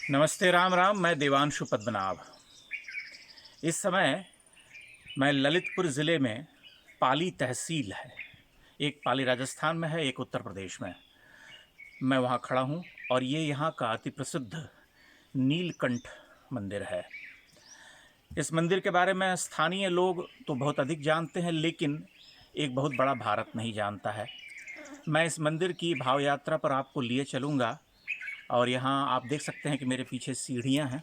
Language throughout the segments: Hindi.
नमस्ते, राम राम। मैं देवांशु पद्मनाभ। इस समय मैं ललितपुर ज़िले में, पाली तहसील है, एक पाली राजस्थान में है, एक उत्तर प्रदेश में। मैं वहाँ खड़ा हूँ और ये यहाँ का अति प्रसिद्ध नीलकंठ मंदिर है। इस मंदिर के बारे में स्थानीय लोग तो बहुत अधिक जानते हैं, लेकिन एक बहुत बड़ा भारत नहीं जानता है। मैं इस मंदिर की भाव यात्रा पर आपको लिए चलूँगा और यहाँ आप देख सकते हैं कि मेरे पीछे सीढ़ियाँ हैं,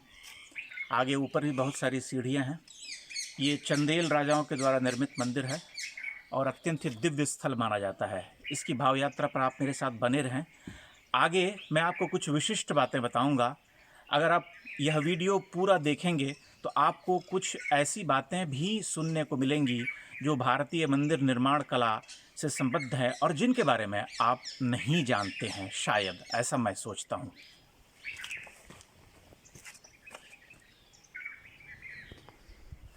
आगे ऊपर भी बहुत सारी सीढ़ियाँ हैं। ये चंदेल राजाओं के द्वारा निर्मित मंदिर है और अत्यंत ही दिव्य स्थल माना जाता है। इसकी भाव यात्रा पर आप मेरे साथ बने रहें। आगे मैं आपको कुछ विशिष्ट बातें बताऊंगा। अगर आप यह वीडियो पूरा देखेंगे तो आपको कुछ ऐसी बातें भी सुनने को मिलेंगी जो भारतीय मंदिर निर्माण कला से संबद्ध है और जिनके बारे में आप नहीं जानते हैं, शायद ऐसा मैं सोचता हूँ।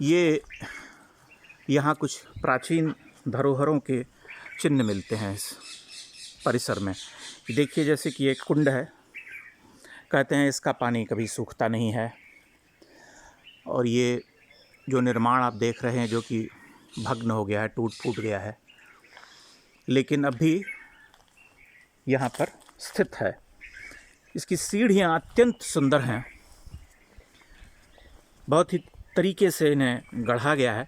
ये यहाँ कुछ प्राचीन धरोहरों के चिन्ह मिलते हैं इस परिसर में। देखिए, जैसे कि एक कुंड है, कहते हैं इसका पानी कभी सूखता नहीं है। और ये जो निर्माण आप देख रहे हैं जो कि भग्न हो गया है, टूट फूट गया है, लेकिन अब भी यहाँ पर स्थित है। इसकी सीढ़ियाँ अत्यंत सुंदर हैं, बहुत ही तरीके से इन्हें गढ़ा गया है।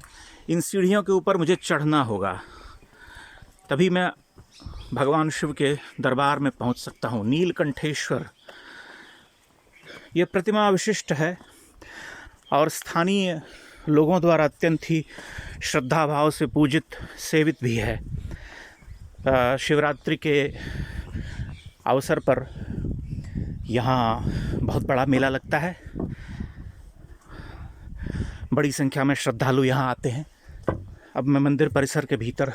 इन सीढ़ियों के ऊपर मुझे चढ़ना होगा, तभी मैं भगवान शिव के दरबार में पहुंच सकता हूं। नीलकंठेश्वर ये प्रतिमा विशिष्ट है और स्थानीय लोगों द्वारा अत्यंत ही श्रद्धा भाव से पूजित, सेवित भी है। शिवरात्रि के अवसर पर यहाँ बहुत बड़ा मेला लगता है, बड़ी संख्या में श्रद्धालु यहाँ आते हैं। अब मैं मंदिर परिसर के भीतर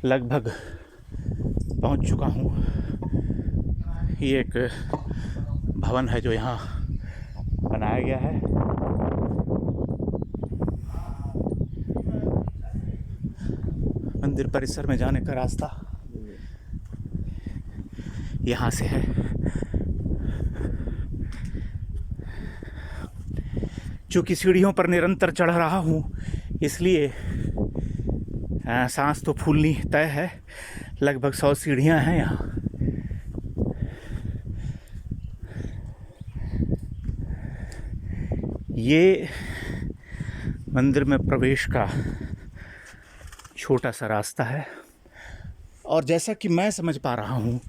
लगभग पहुंच चुका हूँ। ये एक भवन है जो यहाँ बनाया गया है। मंदिर परिसर में जाने का रास्ता यहाँ से है। चूँकि सीढ़ियों पर निरंतर चढ़ रहा हूँ, इसलिए सांस तो फूलनी तय है। लगभग 100 सीढ़ियाँ हैं यहाँ। ये मंदिर में प्रवेश का छोटा सा रास्ता है और जैसा कि मैं समझ पा रहा हूँ,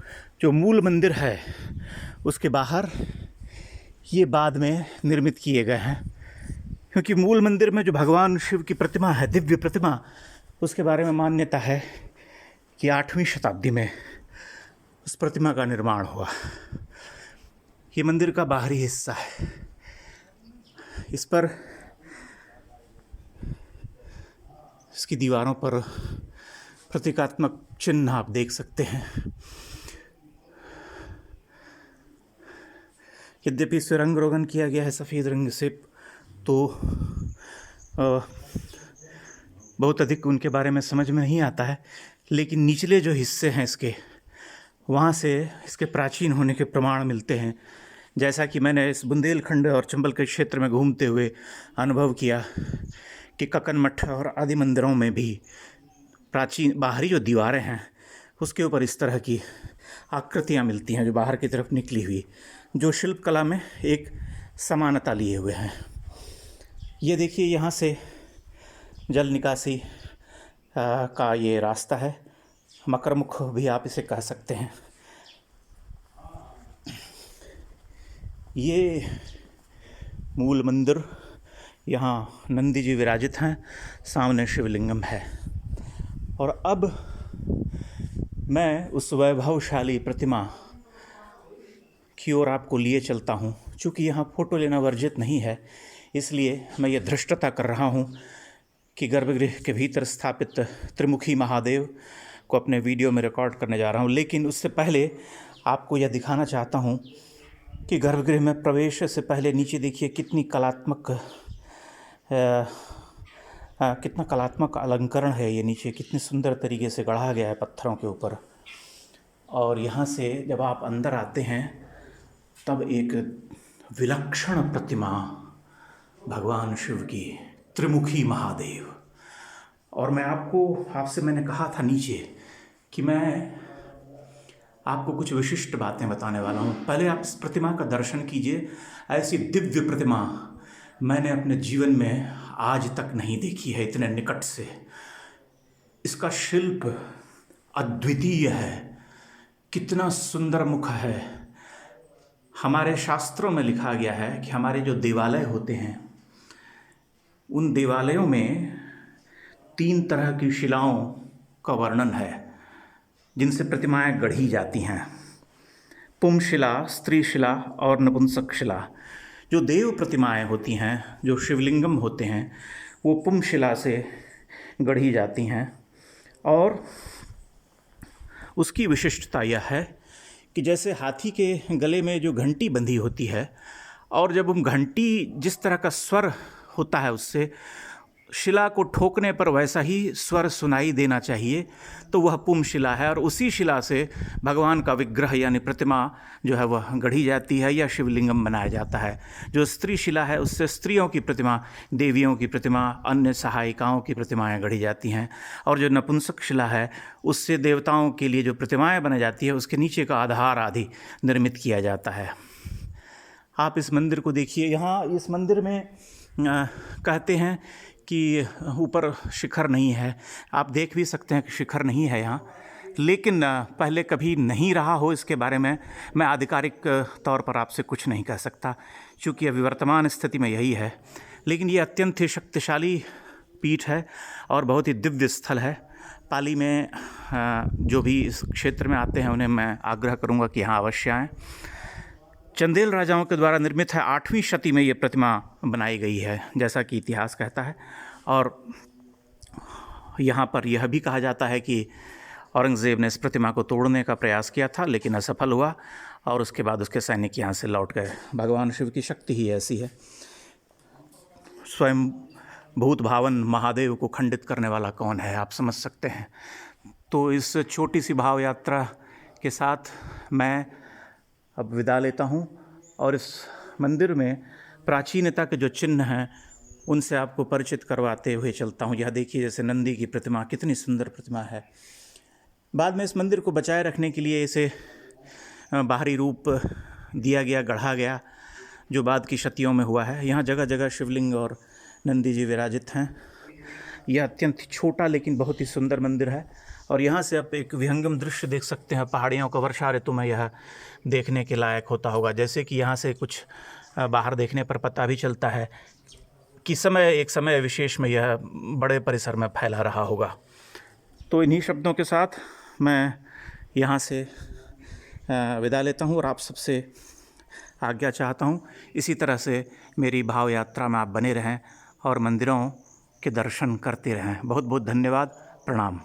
जो मूल मंदिर है उसके बाहर ये बाद में निर्मित किए गए हैं, क्योंकि मूल मंदिर में जो भगवान शिव की प्रतिमा है, दिव्य प्रतिमा, उसके बारे में मान्यता है कि 8वीं शताब्दी में उस प्रतिमा का निर्माण हुआ। ये मंदिर का बाहरी हिस्सा है। इस पर, इसकी दीवारों पर प्रतीकात्मक चिन्ह आप देख सकते हैं। यद्यपि इस रंग रोगन किया गया है सफ़ेद रंग से, तो बहुत अधिक उनके बारे में समझ में नहीं आता है, लेकिन निचले जो हिस्से हैं इसके, वहाँ से इसके प्राचीन होने के प्रमाण मिलते हैं। जैसा कि मैंने इस बुंदेलखंड और चंबल के क्षेत्र में घूमते हुए अनुभव किया कि कक्कन मठ और आदि मंदिरों में भी प्राचीन बाहरी जो दीवारें हैं उसके ऊपर इस तरह की आकृतियाँ मिलती हैं जो बाहर की तरफ निकली हुई, जो शिल्प कला में एक समानता लिए हुए हैं। ये देखिए, यहाँ से जल निकासी का ये रास्ता है, मकरमुख भी आप इसे कह सकते हैं। ये मूल मंदिर, यहाँ नंदी जी विराजित हैं, सामने शिवलिंगम है। और अब मैं उस वैभवशाली प्रतिमा की ओर आपको लिए चलता हूँ। चूँकि यहाँ फ़ोटो लेना वर्जित नहीं है, इसलिए मैं ये धृष्टता कर रहा हूँ कि गर्भगृह के भीतर स्थापित त्रिमुखी महादेव को अपने वीडियो में रिकॉर्ड करने जा रहा हूँ। लेकिन उससे पहले आपको यह दिखाना चाहता हूँ कि गर्भगृह में प्रवेश से पहले नीचे देखिए कितनी कितना कलात्मक अलंकरण है। ये नीचे कितने सुंदर तरीके से गढ़ा गया है पत्थरों के ऊपर। और यहाँ से जब आप अंदर आते हैं तब एक विलक्षण प्रतिमा भगवान शिव की, त्रिमुखी महादेव। और आपसे मैंने कहा था नीचे कि मैं आपको कुछ विशिष्ट बातें बताने वाला हूँ। पहले आप इस प्रतिमा का दर्शन कीजिए। ऐसी दिव्य प्रतिमा मैंने अपने जीवन में आज तक नहीं देखी है इतने निकट से। इसका शिल्प अद्वितीय है, कितना सुंदर मुख है। हमारे शास्त्रों में लिखा गया है कि हमारे जो देवालय होते हैं उन देवालयों में 3 तरह की शिलाओं का वर्णन है जिनसे प्रतिमाएं गढ़ी जाती हैं। पुंशिला, स्त्री शिला और नपुंसक शिला। जो देव प्रतिमाएं होती हैं, जो शिवलिंगम होते हैं, वो पुंशिला से गढ़ी जाती हैं। और उसकी विशिष्टता यह है कि जैसे हाथी के गले में जो घंटी बंधी होती है, और जब हम घंटी जिस तरह का स्वर होता है उससे शिला को ठोकने पर वैसा ही स्वर सुनाई देना चाहिए, तो वह पुंशिला है। और उसी शिला से भगवान का विग्रह यानी प्रतिमा जो है वह गढ़ी जाती है या शिवलिंगम बनाया जाता है। जो स्त्री शिला है उससे स्त्रियों की प्रतिमा, देवियों की प्रतिमा, अन्य सहायिकाओं की प्रतिमाएं गढ़ी जाती हैं। और जो नपुंसक शिला है उससे देवताओं के लिए जो प्रतिमाएं बनाई जाती है उसके नीचे का आधार आदि निर्मित किया जाता है। आप इस मंदिर को देखिए। यहाँ इस मंदिर में कहते हैं कि ऊपर शिखर नहीं है। आप देख भी सकते हैं कि शिखर नहीं है यहाँ, लेकिन पहले कभी नहीं रहा हो इसके बारे में मैं आधिकारिक तौर पर आपसे कुछ नहीं कह सकता, क्योंकि अभी वर्तमान स्थिति में यही है। लेकिन ये अत्यंत ही शक्तिशाली पीठ है और बहुत ही दिव्य स्थल है। पाली में जो भी इस क्षेत्र में आते हैं उन्हें मैं आग्रह करूँगा कि यहाँ अवश्य आएँ। चंदेल राजाओं के द्वारा निर्मित है। 8वीं शती में ये प्रतिमा बनाई गई है जैसा कि इतिहास कहता है। और यहाँ पर यह भी कहा जाता है कि औरंगज़ेब ने इस प्रतिमा को तोड़ने का प्रयास किया था लेकिन असफल हुआ और उसके बाद उसके सैनिक यहाँ से लौट गए। भगवान शिव की शक्ति ही ऐसी है। स्वयं भूत भावन महादेव को खंडित करने वाला कौन है, आप समझ सकते हैं। तो इस छोटी सी भाव यात्रा के साथ मैं अब विदा लेता हूँ और इस मंदिर में प्राचीनता के जो चिन्ह हैं उनसे आपको परिचित करवाते हुए चलता हूँ। यह देखिए, जैसे नंदी की प्रतिमा, कितनी सुंदर प्रतिमा है। बाद में इस मंदिर को बचाए रखने के लिए इसे बाहरी रूप दिया गया, गढ़ा गया, जो बाद की शतियों में हुआ है। यहाँ जगह जगह शिवलिंग और नंदी जी विराजित हैं। यह अत्यंत छोटा लेकिन बहुत ही सुंदर मंदिर है। और यहाँ से आप एक विहंगम दृश्य देख सकते हैं पहाड़ियों का। वर्षा ऋतु में यह देखने के लायक होता होगा। जैसे कि यहाँ से कुछ बाहर देखने पर पता भी चलता है कि एक समय विशेष में यह बड़े परिसर में फैला रहा होगा। तो इन्हीं शब्दों के साथ मैं यहाँ से विदा लेता हूँ और आप सबसे आज्ञा चाहता हूँ। इसी तरह से मेरी भाव यात्रा में आप बने रहें और मंदिरों के दर्शन करते रहें। बहुत बहुत धन्यवाद। प्रणाम।